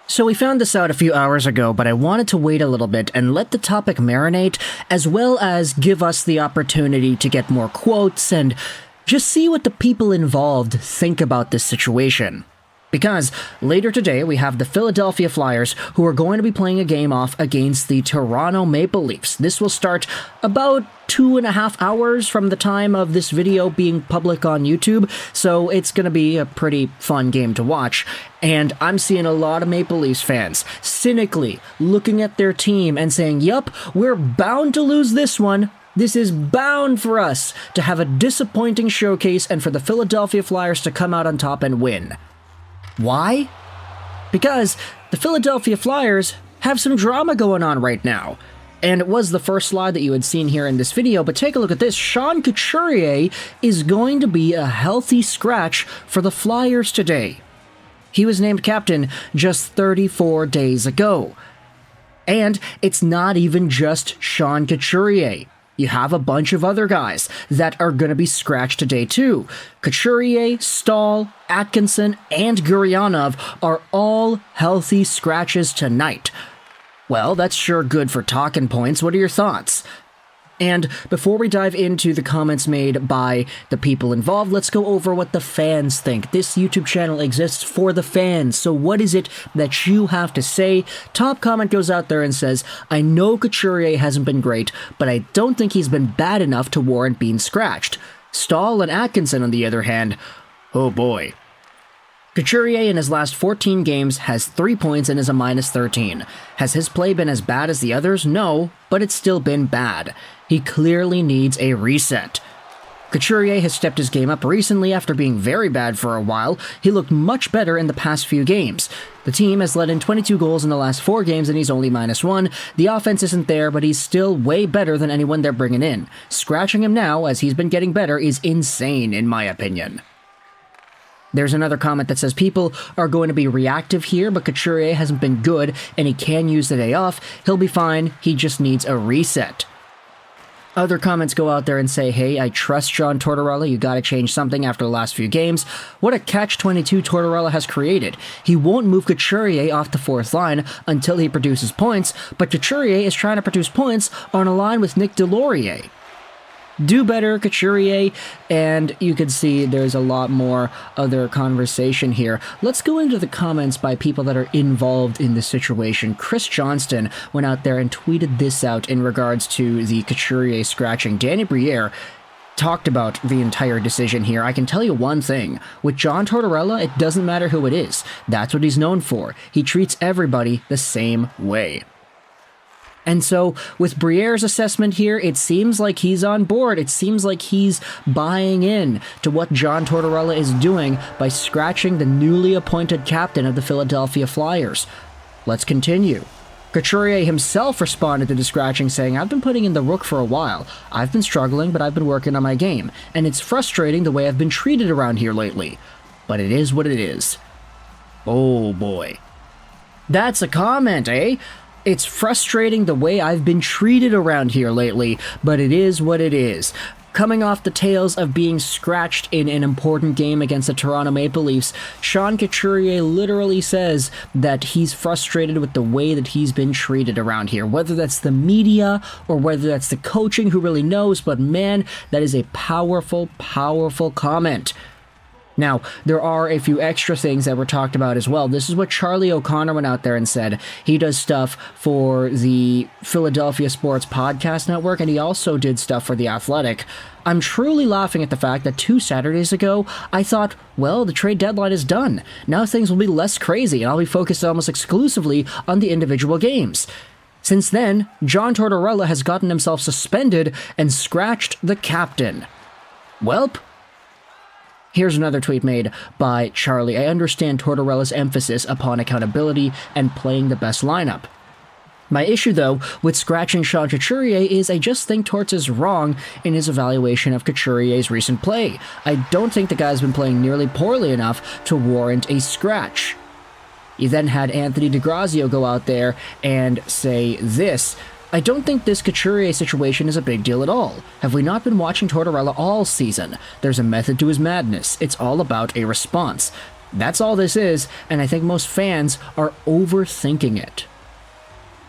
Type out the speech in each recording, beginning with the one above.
So we found this out a few hours ago, but I wanted to wait a little bit and let the topic marinate, as well as give us the opportunity to get more quotes and just see what the people involved think about this situation. Because later today we have the Philadelphia Flyers who are going to be playing a game off against the Toronto Maple Leafs. This will start about 2.5 hours from the time of this video being public on YouTube, so it's going to be a pretty fun game to watch. And I'm seeing a lot of Maple Leafs fans cynically looking at their team and saying, yup, we're bound to lose this one. This is bound for us to have a disappointing showcase and for the Philadelphia Flyers to come out on top and win. Why? Because the Philadelphia Flyers have some drama going on right now. And it was the first slide that you had seen here in this video, but take a look at this. Sean Couturier is going to be a healthy scratch for the Flyers today. He was named captain just 34 days ago. And it's not even just Sean Couturier. You have a bunch of other guys that are going to be scratched today too. Couturier, Stahl, Atkinson, and Gurianov are all healthy scratches tonight. Well, that's sure good for talking points. What are your thoughts? And before we dive into the comments made by the people involved, let's go over what the fans think. This YouTube channel exists for the fans, so what is it that you have to say? Top comment goes out there and says, I know Couturier hasn't been great, but I don't think he's been bad enough to warrant being scratched. Stahl and Atkinson, on the other hand, oh boy. Couturier in his last 14 games has 3 points and is a -13. Has his play been as bad as the others? No, but it's still been bad. He clearly needs a reset. Couturier has stepped his game up recently after being very bad for a while. He looked much better in the past few games. The team has let in 22 goals in the last 4 games and he's only -1. The offense isn't there, but he's still way better than anyone they're bringing in. Scratching him now, as he's been getting better, is insane in my opinion. There's another comment that says people are going to be reactive here, but Couturier hasn't been good and he can use the day off. He'll be fine. He just needs a reset. Other comments go out there and say, hey, I trust John Tortorella. You gotta change something after the last few games. What a catch-22 Tortorella has created. He won't move Couturier off the 4th line until he produces points, but Couturier is trying to produce points on a line with Nick Delorier. Do better, Couturier, and you can see there's a lot more other conversation here. Let's go into the comments by people that are involved in this situation. Chris Johnston went out there and tweeted this out in regards to the Couturier scratching. Danny Briere talked about the entire decision here. I can tell you one thing. With John Tortorella, it doesn't matter who it is. That's what he's known for. He treats everybody the same way. And so, with Briere's assessment here, it seems like he's on board. It seems like he's buying in to what John Tortorella is doing by scratching the newly appointed captain of the Philadelphia Flyers. Let's continue. Couturier himself responded to the scratching, saying, I've been putting in the rook for a while. I've been struggling, but I've been working on my game. And it's frustrating the way I've been treated around here lately. But it is what it is. Oh boy. That's a comment, eh? It's frustrating the way I've been treated around here lately, but it is what it is. Coming off the tails of being scratched in an important game against the Toronto Maple Leafs, Sean Couturier literally says that he's frustrated with the way that he's been treated around here. Whether that's the media or whether that's the coaching, who really knows, but man, that is a powerful, powerful comment. Now, there are a few extra things that were talked about as well. This is what Charlie O'Connor went out there and said. He does stuff for the Philadelphia Sports Podcast Network, and he also did stuff for The Athletic. I'm truly laughing at the fact that 2 Saturdays ago, I thought, well, the trade deadline is done. Now things will be less crazy, and I'll be focused almost exclusively on the individual games. Since then, John Tortorella has gotten himself suspended and scratched the captain. Welp. Here's another tweet made by Charlie. I understand Tortorella's emphasis upon accountability and playing the best lineup. My issue, though, with scratching Sean Couturier is I just think Torts is wrong in his evaluation of Couturier's recent play. I don't think the guy's been playing nearly poorly enough to warrant a scratch. You then had Anthony DeGrazio go out there and say this. I don't think this Couturier situation is a big deal at all. Have we not been watching Tortorella all season? There's a method to his madness. It's all about a response. That's all this is, and I think most fans are overthinking it.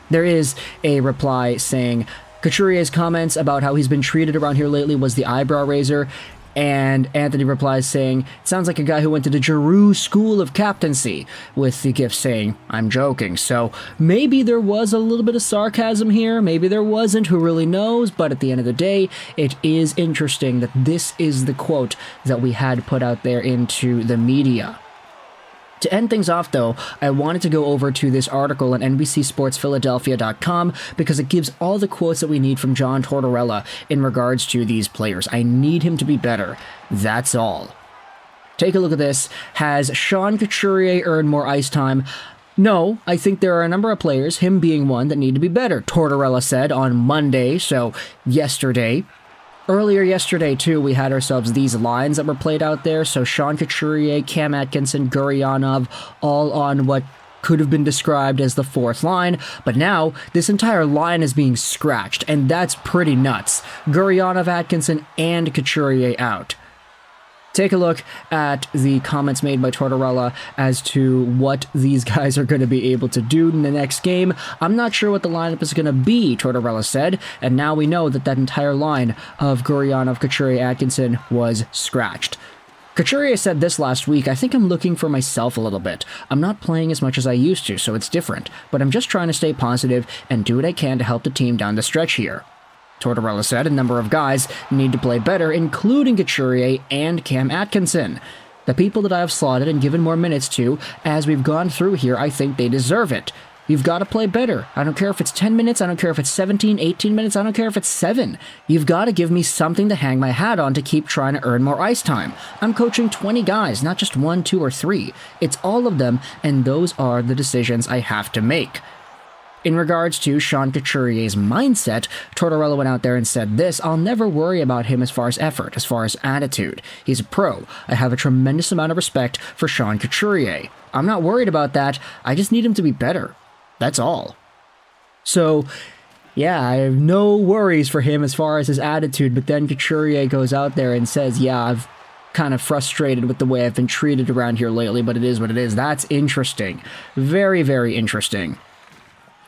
There is a reply saying, Couturier's comments about how he's been treated around here lately was the eyebrow raiser, and Anthony replies saying, it sounds like a guy who went to the Giroux School of Captaincy, with the gift saying, I'm joking. So maybe there was a little bit of sarcasm here, maybe there wasn't, who really knows, but at the end of the day, it is interesting that this is the quote that we had put out there into the media. To end things off, though, I wanted to go over to this article on NBCSportsPhiladelphia.com because it gives all the quotes that we need from John Tortorella in regards to these players. I need him to be better. That's all. Take a look at this. Has Sean Couturier earned more ice time? No, I think there are a number of players, him being one, that need to be better, Tortorella said on Monday, so yesterday. Earlier yesterday, too, we had ourselves these lines that were played out there. So Sean Couturier, Cam Atkinson, Gurianov, all on what could have been described as the fourth line. But now, this entire line is being scratched, and that's pretty nuts. Gurianov, Atkinson, and Couturier out. Take a look at the comments made by Tortorella as to what these guys are going to be able to do in the next game. I'm not sure what the lineup is going to be, Tortorella said, and now we know that that entire line of Gurianov, Couturier, Atkinson was scratched. Couturier said this last week, I think I'm looking for myself a little bit. I'm not playing as much as I used to, so it's different, but I'm just trying to stay positive and do what I can to help the team down the stretch here. Tortorella said a number of guys need to play better, including Couturier and Cam Atkinson. The people that I have slotted and given more minutes to, as we've gone through here, I think they deserve it. You've got to play better. I don't care if it's 10 minutes, I don't care if it's 17, 18 minutes, I don't care if it's 7. You've got to give me something to hang my hat on to keep trying to earn more ice time. I'm coaching 20 guys, not just 1, 2, or 3. It's all of them, and those are the decisions I have to make. In regards to Sean Couturier's mindset, Tortorella went out there and said this, I'll never worry about him as far as effort, as far as attitude. He's a pro. I have a tremendous amount of respect for Sean Couturier. I'm not worried about that. I just need him to be better. That's all. So, yeah, I have no worries for him as far as his attitude, but then Couturier goes out there and says, yeah, I've kind of frustrated with the way I've been treated around here lately, but it is what it is. That's interesting. Very, very interesting.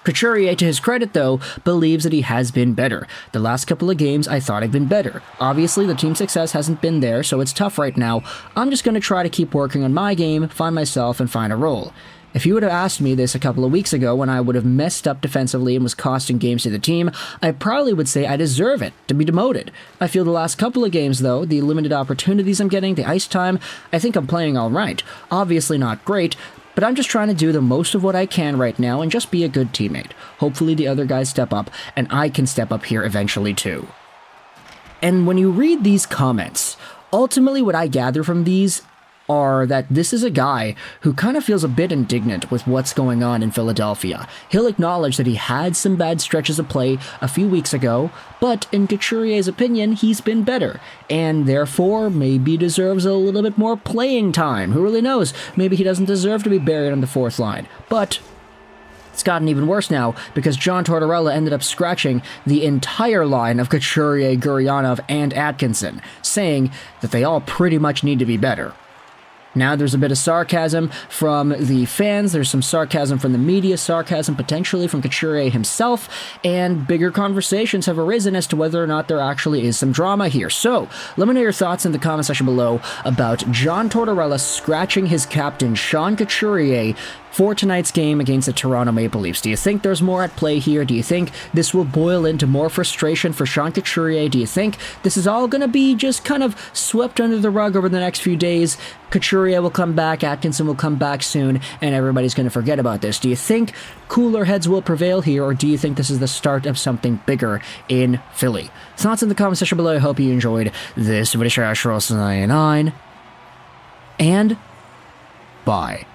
Couturier, to his credit though, believes that he has been better. The last couple of games, I thought I've been better. Obviously, the team success hasn't been there, so it's tough right now. I'm just going to try to keep working on my game, find myself, and find a role. If you would have asked me this a couple of weeks ago when I would have messed up defensively and was costing games to the team, I probably would say I deserve it, to be demoted. I feel the last couple of games though, the limited opportunities I'm getting, the ice time, I think I'm playing alright. Obviously not great, but I'm just trying to do the most of what I can right now and just be a good teammate. Hopefully the other guys step up, and I can step up here eventually too. And when you read these comments, ultimately what I gather from these are that this is a guy who kind of feels a bit indignant with what's going on in Philadelphia. He'll acknowledge that he had some bad stretches of play a few weeks ago, but in Couturier's opinion, he's been better, and therefore maybe deserves a little bit more playing time. Who really knows? Maybe he doesn't deserve to be buried on the fourth line. But it's gotten even worse now, because John Tortorella ended up scratching the entire line of Couturier, Gurianov, and Atkinson, saying that they all pretty much need to be better. Now there's a bit of sarcasm from the fans, there's some sarcasm from the media, sarcasm potentially from Couturier himself, and bigger conversations have arisen as to whether or not there actually is some drama here. So, let me know your thoughts in the comment section below about John Tortorella scratching his captain, Sean Couturier, for tonight's game against the Toronto Maple Leafs. Do you think there's more at play here? Do you think this will boil into more frustration for Sean Couturier? Do you think this is all going to be just kind of swept under the rug over the next few days? Couturier will come back, Atkinson will come back soon, and everybody's going to forget about this. Do you think cooler heads will prevail here, or do you think this is the start of something bigger in Philly? Thoughts in the comment section below. I hope you enjoyed this video. And bye.